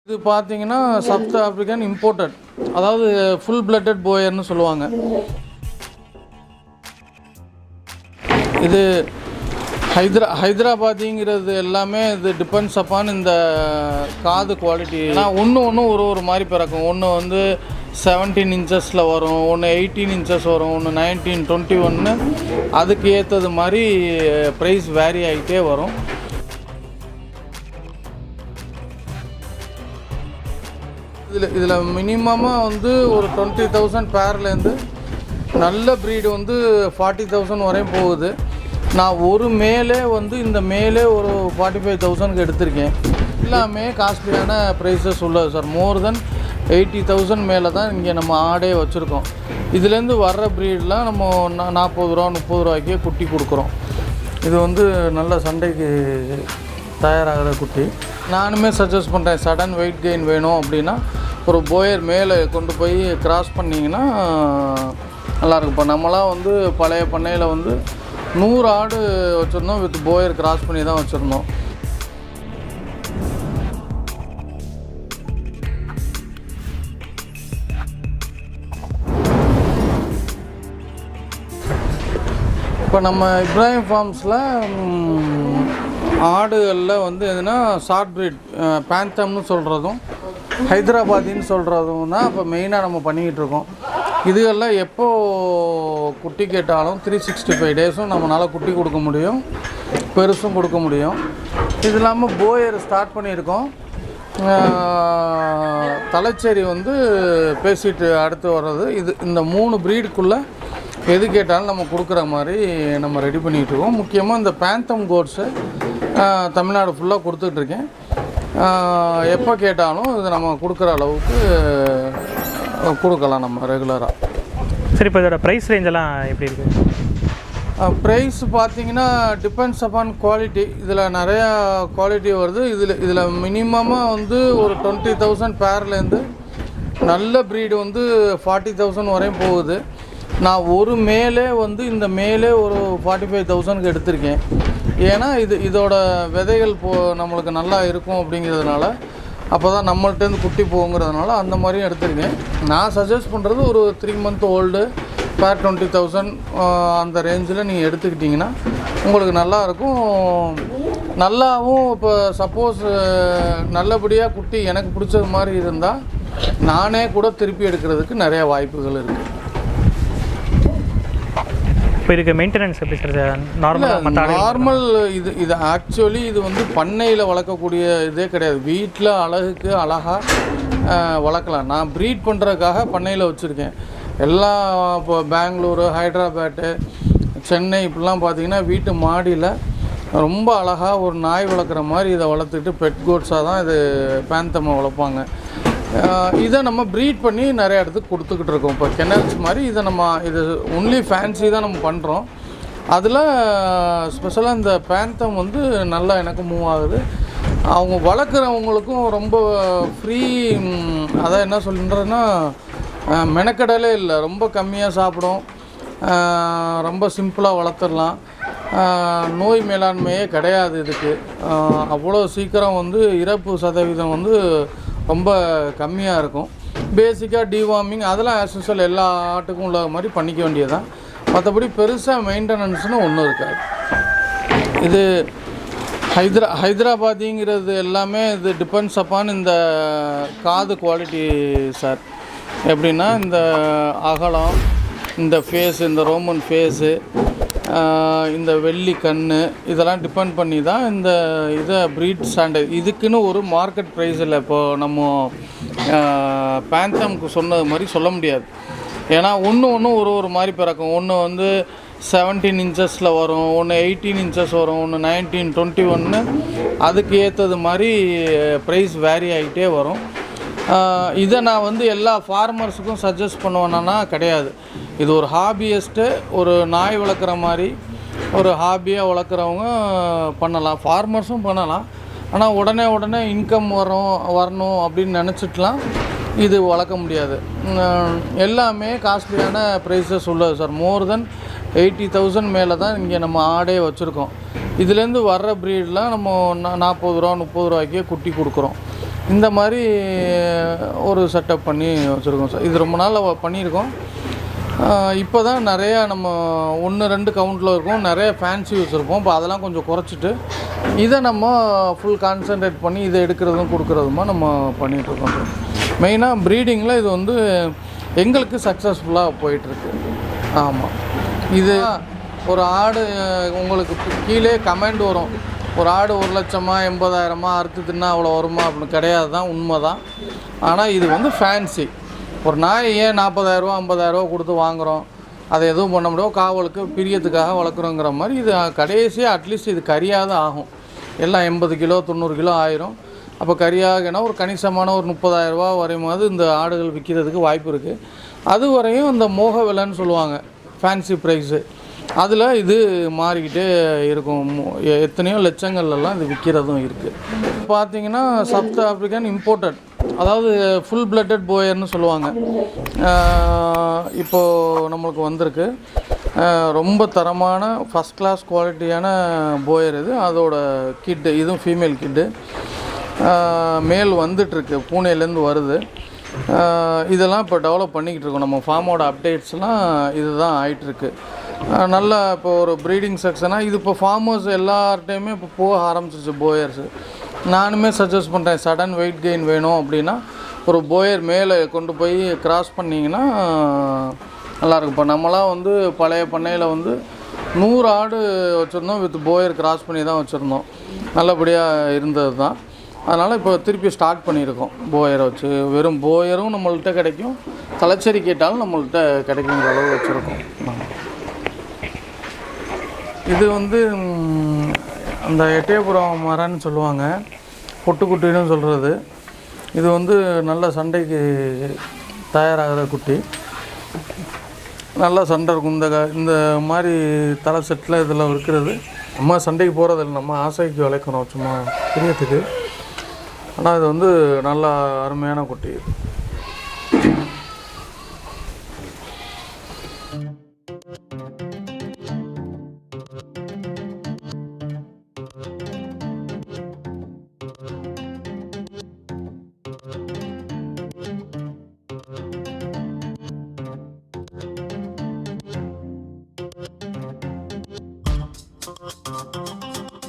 இது பார்த்தீங்கன்னா south African imported, அதாவது ஃபுல் பிளட்டட் போயர்னு சொல்லுவாங்க. இது ஹைதராபாதிங்கிறது எல்லாமே இது டிபெண்ட்ஸ் அப்பான் இந்த காது குவாலிட்டி. ஏன்னா ஒன்று ஒரு மாதிரி பிறக்கும். ஒன்று வந்து 17 இன்ச்சஸில் வரும், ஒன்று 18 இன்ச்சஸ் வரும், ஒன்று 19, 21. அதுக்கு ஏற்றது மாதிரி ப்ரைஸ் வேரி ஆகிட்டே வரும். இதில் மினிமமாக வந்து ஒரு 20,000 பேர்லேருந்து நல்ல ப்ரீடு வந்து 40,000 வரையும் போகுது. நான் ஒரு மேலே வந்து இந்த மேலே ஒரு 45,000க்கு எடுத்திருக்கேன். எல்லாமே காஸ்ட்லியான ப்ரைஸஸ் உள்ளது சார். மோர் தென் 80,000 மேலே தான் இங்கே நம்ம ஆடே வச்சுருக்கோம். இதுலேருந்து வர்ற ப்ரீடெலாம் நம்ம 40 ரூபா 30 ரூபாய்க்கே குட்டி கொடுக்குறோம். இது வந்து நல்ல சண்டைக்கு தயாராகிற குட்டி. நானுமே சஜஸ்ட் பண்ணுறேன், சடன் வெயிட் கெயின் வேணும் அப்படின்னா ஒரு போயர் மேலே கொண்டு போய் கிராஸ் பண்ணிங்கன்னா நல்லாயிருக்கும். இப்போ நம்மளாம் வந்து பழைய பண்ணையில் வந்து 100 ஆடு வச்சுருந்தோம், வித் போயர் கிராஸ் பண்ணி தான் வச்சுருந்தோம். இப்போ நம்ம இப்ராஹிம் ஃபார்ம்ஸில் ஆடுகளில் வந்து எதுனா ஷார்ட் ப்ரீட் பேந்தம்னு சொல்கிறதும் ஹைதராபாதின்னு சொல்கிறதும் தான் இப்போ மெயினாக நம்ம பண்ணிக்கிட்டு இருக்கோம். இதுகளில் எப்போ குட்டி கேட்டாலும் 365 டேஸும் நம்மளால் குட்டி கொடுக்க முடியும், பெருசும் கொடுக்க முடியும். இது இல்லாமல் போயர் ஸ்டார்ட் பண்ணியிருக்கோம். தலைச்சேரி வந்து பேசிட்டு அடுத்து வர்றது. இந்த 3 ப்ரீடுக்குள்ளே எது கேட்டாலும் நம்ம கொடுக்குற மாதிரி நம்ம ரெடி பண்ணிகிட்ருக்கோம். முக்கியமாக இந்த பேந்தம் கோட்ஸு தமிழ்நாடு ஃபுல்லாக கொடுத்துட்ருக்கேன். எப்போ கேட்டாலும் இது நம்ம கொடுக்குற அளவுக்கு கொடுக்கலாம் நம்ம ரெகுலராக. சரி, இப்போ இதோட ப்ரைஸ் ரேஞ்செல்லாம் எப்படி இருக்குது? ப்ரைஸ் பார்த்தீங்கன்னா டிபெண்ட்ஸ் அப்பான் குவாலிட்டி. இதில் நிறையா குவாலிட்டி வருது. இதில் மினிமமாக வந்து ஒரு 20,000 பேர்லேருந்து நல்ல ப்ரீடு வந்து 40,000 வரையும் போகுது. நான் ஒரு மேலே வந்து இந்த மேலே ஒரு 45,000க்கு எடுத்திருக்கேன். ஏன்னா இதோட விதைகள் நம்மளுக்கு நல்லா இருக்கும் அப்படிங்கிறதுனால, அப்போ தான் நம்மள்டேருந்து குட்டி போகுங்கிறதுனால அந்த மாதிரியும் எடுத்திருக்கேன். நான் சஜஸ்ட் பண்ணுறது ஒரு 3 month ஓல்டு பேர் 20,000 அந்த ரேஞ்சில் நீங்கள் எடுத்துக்கிட்டிங்கன்னா உங்களுக்கு நல்லாயிருக்கும். நல்லாவும் இப்போ சப்போஸ் நல்லபடியாக குட்டி எனக்கு பிடிச்சது மாதிரி இருந்தால் நானே கூட திருப்பி எடுக்கிறதுக்கு நிறையா வாய்ப்புகள் இருக்குது. இப்போ இதுக்கு மெயின்டெனன்ஸ் எப்படி சார்? நார்மல் இது ஆக்சுவலி இது வந்து பண்ணையில் வளர்க்கக்கூடிய இதே கிடையாது. வீட்டில் அழகுக்கு அழகாக வளர்க்கலாம். நான் ப்ரீட் பண்ணுறதுக்காக பண்ணையில் வச்சுருக்கேன். எல்லாம் இப்போ பெங்களூரு, ஹைதராபாத்து, சென்னை இப்படிலாம் பார்த்திங்கன்னா வீட்டு மாடியில் ரொம்ப அழகாக ஒரு நாய் வளர்க்குற மாதிரி இதை வளர்த்துக்கிட்டு பெட் கோட்ஸாக தான் இது பேந்தம்மை வளர்ப்பாங்க. இதை நம்ம ப்ரீட் பண்ணி நிறைய இடத்துக்கு கொடுத்துக்கிட்டு இருக்கோம். இப்போ கெனல்ஸ் மாதிரி இது ஒன்லி ஃபேன்சி தான் நம்ம பண்ணுறோம். அதில் ஸ்பெஷலாக இந்த பேந்தம் வந்து நல்லா எனக்கு மூவ் ஆகுது. அவங்க வளர்க்குறவங்களுக்கும் ரொம்ப ஃப்ரீ. அதான் என்ன சொல்கிறேன்னா, மெனக்கடலே இல்லை, ரொம்ப கம்மியாக சாப்பிடும், ரொம்ப சிம்பிளாக வளர்த்துடலாம். நோய் மேலாண்மையே கிடையாது இதுக்கு. அவ்வளோ சீக்கிரம் வந்து இறப்பு சதவீதம் வந்து ரொம்ப கம்மியாக இருக்கும். பேசிக்காக டிவார்மிங் அதெல்லாம் ஆஸ் யூசுவல் எல்லா ஆட்டுக்கும் உள்ள மாதிரி பண்ணிக்க வேண்டியதான். மற்றபடி பெருசாக மெயின்டெனன்ஸ்னு ஒன்றும் இருக்காது. இது ஹைதராபாதிங்கிறது எல்லாமே இது டிபெண்ட்ஸ் அப்பான் இந்த காது குவாலிட்டி சார். எப்படின்னா இந்த அகலம், இந்த ஃபேஸு, இந்த ரோமன் ஃபேஸு, இந்த வெள்ளி கண், இதெல்லாம் டிபெண்ட் பண்ணி தான் இந்த இதை ப்ரீட் ஸ்டாண்டர்ட். இதுக்குன்னு ஒரு மார்க்கெட் ப்ரைஸ் இல்லை. இப்போது நம்ம பேந்தம்க்கு சொன்னது மாதிரி சொல்ல முடியாது. ஏன்னா ஒன்று ஒரு மாதிரி பிறக்கும். ஒன்று வந்து 17 இன்ச்சஸில் வரும், ஒன்று 18 இன்ச்சஸ் வரும், ஒன்று 19, 21. அதுக்கு ஏற்றது மாதிரி ப்ரைஸ் வேரி ஆகிட்டே வரும். இதை நான் வந்து எல்லா ஃபார்மர்ஸுக்கும் சஜஸ்ட் பண்ணுவேன்னா கிடையாது. இது ஒரு ஹாபியஸ்ட்டு, ஒரு நாய் வளர்க்குற மாதிரி ஒரு ஹாபியாக வளர்க்குறவங்க பண்ணலாம், ஃபார்மர்ஸும் பண்ணலாம். ஆனால் உடனே இன்கம் வரணும் அப்படின்னு நினச்சிட்டுலாம் இது வளர்க்க முடியாது. எல்லாமே காஸ்ட்லியான ப்ரைஸஸ் உள்ளது சார். மோர் தென் 80,000 மேலே தான் இங்கே நம்ம ஆடே வச்சுருக்கோம். இதுலேருந்து வர்ற ப்ரீடெலாம் நம்ம 40 ரூபா 30 ரூபாய்க்கே குட்டி கொடுக்குறோம். இந்த மாதிரி ஒரு செட்டப் பண்ணி வச்சுருக்கோம் சார். இது ரொம்ப நாள் பண்ணியிருக்கோம். இப்போ தான் நிறையா நம்ம 1-2 கவுண்டில் இருக்கும், நிறைய ஃபேன்சி வச்சுருப்போம். இப்போ அதெல்லாம் கொஞ்சம் குறைச்சிட்டு இதை நம்ம ஃபுல் கான்சன்ட்ரேட் பண்ணி இதை எடுக்கிறதும் கொடுக்குறதுமா நம்ம பண்ணிகிட்ருக்கோம் சார். மெயினாக ப்ரீடிங்கில் இது வந்து எங்களுக்கு சக்ஸஸ்ஃபுல்லாக போயிட்டுருக்கு. ஆமாம், இது ஒரு ஆடு உங்களுக்கு கீழே கமெண்ட் வரும், ஒரு ஆடு 1 லட்சமா 80,000 அறுத்து தின்னா அவ்வளோ வருமா அப்படின்னு. கிடையாது தான், உண்மை தான். ஆனால் இது வந்து ஃபேன்சி. ஒரு நாய் ஏன் 40,000 50,000 கொடுத்து வாங்குகிறோம், அதை எதுவும் பண்ண முடியும், காவலுக்கு பிரியத்துக்காக வளர்க்குறோங்கிற மாதிரி. இது கடைசியாக அட்லீஸ்ட் இது கறியாக ஆகும். எல்லாம் 80 கிலோ 90 கிலோ ஆயிரும். அப்போ கறியாகனா ஒரு கணிசமான ஒரு 30,000 வரையுமாவது இந்த ஆடுகள் விற்கிறதுக்கு வாய்ப்பு இருக்குது. அது வரையும் இந்த மோக விலைன்னு சொல்லுவாங்க, ஃபேன்சி ப்ரைஸு, அதில் இது மாறிக்கிட்டே இருக்கும். எத்தனையோ லட்சங்கள்லாம் இது விற்கிறதும் இருக்குது. பார்த்திங்கன்னா சவுத் ஆஃப்ரிக்கன் இம்போர்ட்டட், அதாவது ஃபுல் பிளட்டட் போயர்னு சொல்லுவாங்க. இப்போது நம்மளுக்கு வந்திருக்கு. ரொம்ப தரமான ஃபஸ்ட் கிளாஸ் குவாலிட்டியான போயர் இது. அதோட கிட்டு, இதுவும் ஃபீமேல் கிட்டு. மேல் வந்துட்டுருக்கு, பூனேலேருந்து வருது. இதெல்லாம் இப்போ டெவலப் பண்ணிக்கிட்டு இருக்கோம். நம்ம ஃபார்மோட அப்டேட்ஸ்லாம் இது தான் ஆகிட்டுருக்கு. நல்லா இப்போ ஒரு ப்ரீடிங் செக்ஷனாக இது இப்போ ஃபார்மர்ஸ் எல்லார்ட்டையுமே இப்போ போக ஆரம்பிச்சிருச்சு போயர்ஸு. நானுமே சஜஸ்ட் பண்ணுறேன், சடன் வெயிட் கெயின் வேணும் அப்படின்னா ஒரு போயர் மேலே கொண்டு போய் கிராஸ் பண்ணிங்கன்னா நல்லாயிருக்கும். இப்போ நம்மளாம் வந்து பழைய பண்ணையில் வந்து 100 ஆடு வச்சுருந்தோம், வித் போயர் கிராஸ் பண்ணி தான் வச்சுருந்தோம். நல்லபடியாக இருந்தது தான். அதனால் இப்போ திருப்பி ஸ்டார்ட் பண்ணியிருக்கோம் போயரை வச்சு. வெறும் போயரும் நம்மள்கிட்ட கிடைக்கும், தலைச்சேரி கேட்டாலும் நம்மள்கிட்ட கிடைக்குங்கிற அளவு வச்சுருக்கோம். இது வந்து அந்த எட்டயபுரம் மரன்னு சொல்லுவாங்க, பொட்டுக்குட்டின்னு சொல்கிறது. இது வந்து நல்ல சண்டைக்கு தயாராகிற குட்டி. நல்லா சண்டை இருக்கும். இந்த மாதிரி தலை செட்டில் இதில் இருக்கிறது. நம்ம சண்டைக்கு போகிறதில்ல, நம்ம ஆசைக்கு வளர்க்கணும் சும்மா பிரியத்துக்கு. ஆனால் இது வந்து நல்லா அருமையான குட்டி.